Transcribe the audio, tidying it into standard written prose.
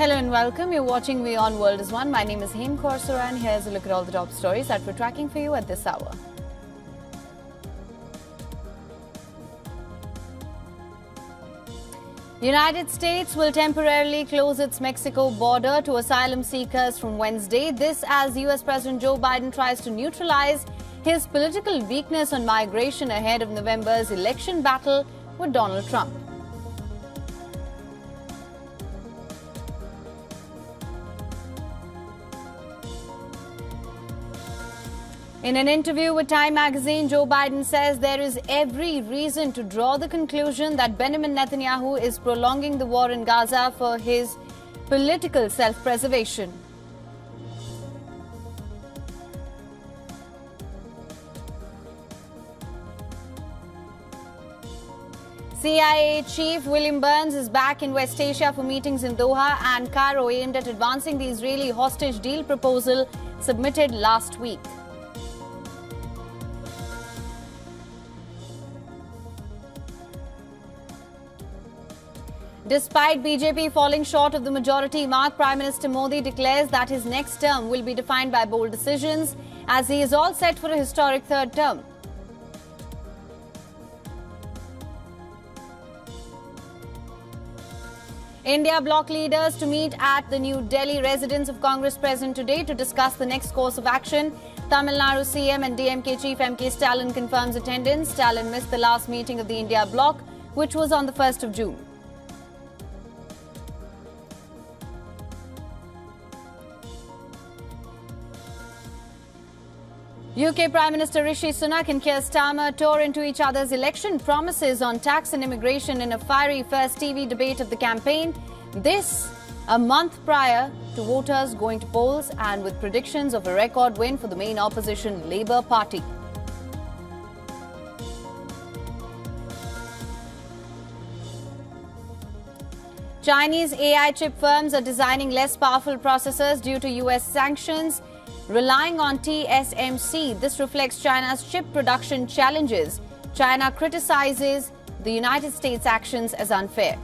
Hello and welcome. You're watching WION World is One. My name is Hem Khorsara and here's a look at all the top stories that we're tracking for you at this hour. United States will temporarily close its Mexico border to asylum seekers from Wednesday. This as US President Joe Biden tries to neutralize his political weakness on migration ahead of November's election battle with Donald Trump. In an interview with Time magazine, Joe Biden says there is every reason to draw the conclusion that Benjamin Netanyahu is prolonging the war in Gaza for his political self-preservation. CIA Chief William Burns is back in West Asia for meetings in Doha and Cairo aimed at advancing the Israeli hostage deal proposal submitted last week. Despite BJP falling short of the majority mark, Prime Minister Modi declares that his next term will be defined by bold decisions as he is all set for a historic third term. India bloc leaders to meet at the New Delhi residence of Congress President today to discuss the next course of action. Tamil Nadu CM and DMK Chief M.K. Stalin confirms attendance. Stalin missed the last meeting of the India bloc, which was on the 1st of June. UK Prime Minister Rishi Sunak and Keir Starmer tore into each other's election promises on tax and immigration in a fiery first TV debate of the campaign. This a month prior to voters going to polls and with predictions of a record win for the main opposition Labour Party. Chinese AI chip firms are designing less powerful processors due to US sanctions, relying on TSMC. This reflects China's chip production challenges. China criticizes the United States' actions as unfair.